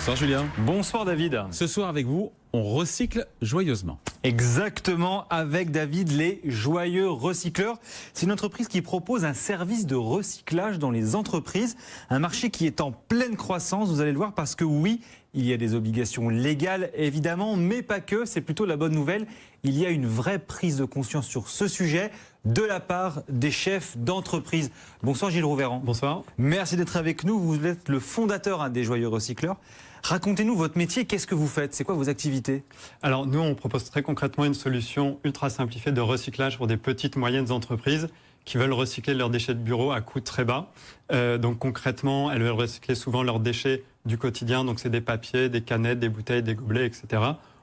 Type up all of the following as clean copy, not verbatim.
Bonsoir Julien. Bonsoir David. Ce soir avec vous, on recycle joyeusement. Exactement, avec David, les Joyeux Recycleurs. C'est une entreprise qui propose un service de recyclage dans les entreprises. Un marché qui est en pleine croissance, vous allez le voir, parce que oui, il y a des obligations légales évidemment, mais pas que, c'est plutôt la bonne nouvelle. Il y a une vraie prise de conscience sur ce sujet de la part des chefs d'entreprise. Bonsoir Gilles Rouvéran. Bonsoir. Merci d'être avec nous, vous êtes le fondateur des Joyeux Recycleurs. Racontez-nous votre métier, qu'est-ce que vous faites? C'est quoi vos activités? Alors nous, on propose très concrètement une solution ultra simplifiée de recyclage pour des petites, moyennes entreprises qui veulent recycler leurs déchets de bureau à coût très bas. Donc concrètement, elles veulent recycler souvent leurs déchets du quotidien, donc c'est des papiers, des canettes, des bouteilles, des gobelets, etc.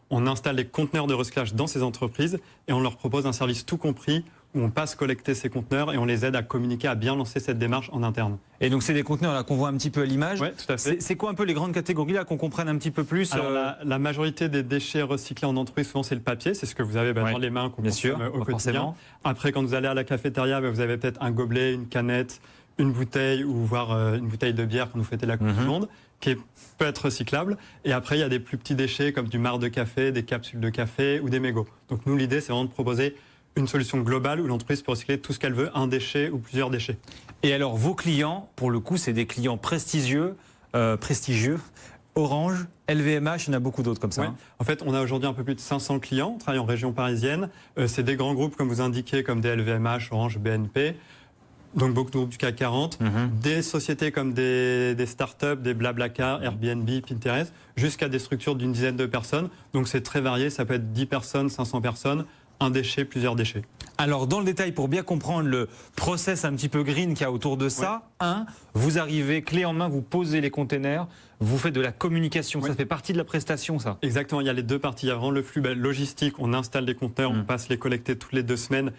On installe des conteneurs de recyclage dans ces entreprises et on leur propose un service tout compris où on passe collecter ces conteneurs et on les aide à communiquer, à bien lancer cette démarche en interne. Et donc c'est des conteneurs là qu'on voit un petit peu à l'image. Oui, tout à fait. C'est quoi un peu les grandes catégories là qu'on comprenne un petit peu plus? Alors la majorité des déchets recyclés en entreprise, souvent c'est le papier, c'est ce que vous avez dans les mains qu'on consomme au quotidien. Forcément. Après, quand vous allez à la cafétéria, vous avez peut-être un gobelet, une canette, une bouteille ou voire une bouteille de bière quand vous fêtez la Coupe du Monde, qui peut être recyclable. Et après, il y a des plus petits déchets comme du marc de café, des capsules de café ou des mégots. Donc nous, l'idée, c'est vraiment de proposer une solution globale où l'entreprise peut recycler tout ce qu'elle veut, un déchet ou plusieurs déchets. Et alors, vos clients, pour le coup, c'est des clients prestigieux. Orange, LVMH, il y en a beaucoup d'autres comme ça. Ouais. En fait, on a aujourd'hui un peu plus de 500 clients, on travaille en région parisienne. C'est des grands groupes, comme vous indiquez, comme des LVMH, Orange, BNP. Donc beaucoup de groupes du CAC 40, des sociétés comme des startups, des Blablacar, Airbnb, Pinterest, jusqu'à des structures d'une dizaine de personnes. Donc c'est très varié, ça peut être 10 personnes, 500 personnes, un déchet, plusieurs déchets. Alors dans le détail, pour bien comprendre le process un petit peu green qu'il y a autour de ça, vous arrivez clé en main, vous posez les containers, vous faites de la communication, ça fait partie de la prestation ça? Exactement, il y a les deux parties, il y a vraiment le flux logistique, on installe des conteneurs, on passe les collecter toutes les 2 semaines.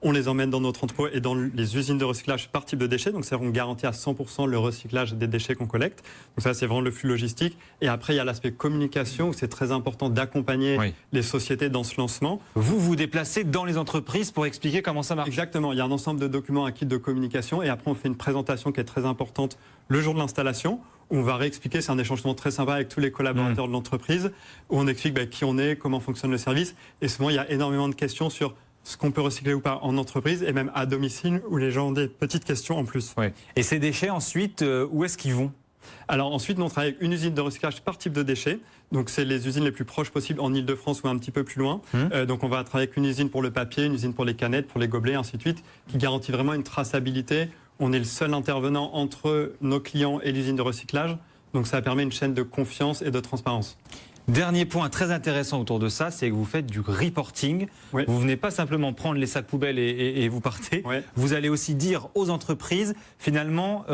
On les emmène dans notre entrepôt et dans les usines de recyclage par type de déchets. Donc, on garantit à 100% le recyclage des déchets qu'on collecte. Donc, ça, c'est vraiment le flux logistique. Et après, il y a l'aspect communication où c'est très important d'accompagner les sociétés dans ce lancement. Vous vous déplacez dans les entreprises pour expliquer comment ça marche? Exactement. Il y a un ensemble de documents, un kit de communication. Et après, on fait une présentation qui est très importante le jour de l'installation. On va réexpliquer, c'est un échange très sympa avec tous les collaborateurs de l'entreprise, où on explique qui on est, comment fonctionne le service. Et souvent, il y a énormément de questions sur ce qu'on peut recycler ou pas en entreprise et même à domicile où les gens ont des petites questions en plus. Et ces déchets ensuite, où est-ce qu'ils vont? Alors ensuite, nous on travaille avec une usine de recyclage par type de déchets. Donc c'est les usines les plus proches possibles en Ile-de-France ou un petit peu plus loin. Donc on va travailler avec une usine pour le papier, une usine pour les canettes, pour les gobelets, ainsi de suite, qui garantit vraiment une traçabilité. On est le seul intervenant entre nos clients et l'usine de recyclage. Donc ça permet une chaîne de confiance et de transparence. Dernier point très intéressant autour de ça, c'est que vous faites du reporting. Vous venez pas simplement prendre les sacs poubelles et vous partez. Vous allez aussi dire aux entreprises, finalement,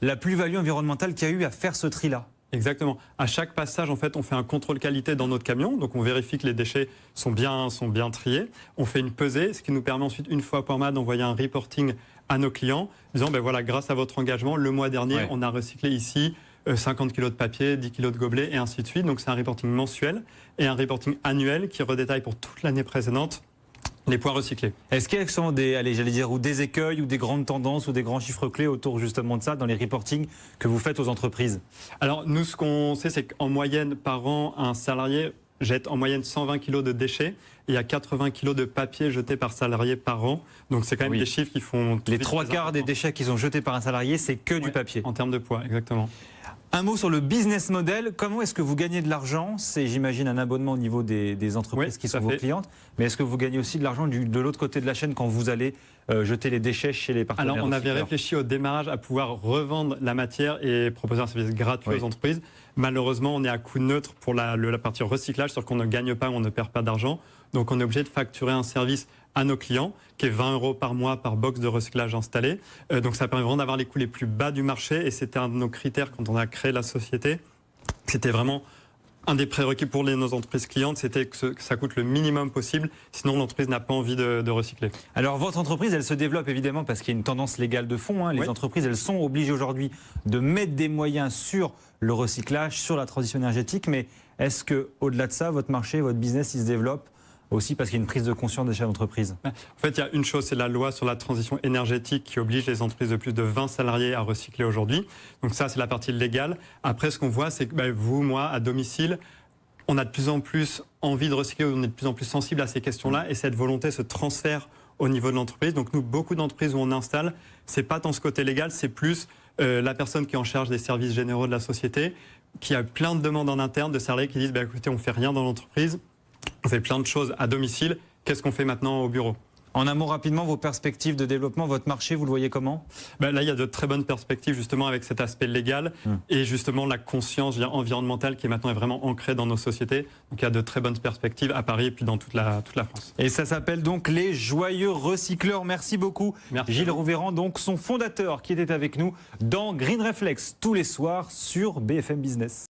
la plus-value environnementale qu'il y a eu à faire ce tri-là. Exactement. À chaque passage, en fait, on fait un contrôle qualité dans notre camion. Donc, on vérifie que les déchets sont bien triés. On fait une pesée, ce qui nous permet ensuite, une fois par mois, d'envoyer un reporting à nos clients, disant, voilà, grâce à votre engagement, le mois dernier, on a recyclé ici 50 kg de papier, 10 kg de gobelets et ainsi de suite. Donc c'est un reporting mensuel et un reporting annuel qui redétaille pour toute l'année précédente les poids recyclés. Est-ce qu'il y a des écueils ou des grandes tendances ou des grands chiffres clés autour justement de ça dans les reportings que vous faites aux entreprises? Alors nous, ce qu'on sait, c'est qu'en moyenne par an, un salarié jette en moyenne 120 kg de déchets et il y a 80 kg de papier jeté par salarié par an. Donc c'est quand même des chiffres qui font... Les 3/4 des déchets qui sont jetés par un salarié, c'est que du papier. En termes de poids, exactement. Un mot sur le business model. Comment est-ce que vous gagnez de l'argent? C'est, j'imagine, un abonnement au niveau des entreprises qui sont vos clientes. Mais est-ce que vous gagnez aussi de l'argent de l'autre côté de la chaîne quand vous allez jeter les déchets chez les partenaires? Alors, on avait réfléchi au démarrage à pouvoir revendre la matière et proposer un service gratuit aux entreprises. Malheureusement, on est à coût neutre pour la partie recyclage, c'est-à-dire qu'on ne gagne pas, on ne perd pas d'argent. Donc, on est obligé de facturer un service à nos clients, qui est 20 € par mois par box de recyclage installé. Donc ça permet vraiment d'avoir les coûts les plus bas du marché et c'était un de nos critères quand on a créé la société. C'était vraiment un des prérequis pour nos entreprises clientes, c'était que ça coûte le minimum possible, sinon l'entreprise n'a pas envie de recycler. Alors votre entreprise, elle se développe évidemment parce qu'il y a une tendance légale de fond. Les entreprises, elles sont obligées aujourd'hui de mettre des moyens sur le recyclage, sur la transition énergétique. Mais est-ce qu'au-delà de ça, votre marché, votre business, il se développe aussi parce qu'il y a une prise de conscience des chefs d'entreprise. En fait, il y a une chose, c'est la loi sur la transition énergétique qui oblige les entreprises de plus de 20 salariés à recycler aujourd'hui. Donc ça, c'est la partie légale. Après, ce qu'on voit, c'est que vous, moi, à domicile, on a de plus en plus envie de recycler, on est de plus en plus sensible à ces questions-là et cette volonté se transfère au niveau de l'entreprise. Donc nous, beaucoup d'entreprises où on installe, c'est pas tant ce côté légal, c'est plus la personne qui est en charge des services généraux de la société, qui a plein de demandes en interne de salariés qui disent écoutez, on fait rien dans l'entreprise, on fait plein de choses à domicile, qu'est-ce qu'on fait maintenant au bureau ? En un mot rapidement, vos perspectives de développement, votre marché, vous le voyez comment ? Là, il y a de très bonnes perspectives justement avec cet aspect légal et justement la conscience environnementale qui maintenant est vraiment ancrée dans nos sociétés. Donc il y a de très bonnes perspectives à Paris et puis dans toute la France. Et ça s'appelle donc les Joyeux Recycleurs. Merci beaucoup. Merci. Gilles Rouvéran, donc son fondateur qui était avec nous dans Green Reflex tous les soirs sur BFM Business.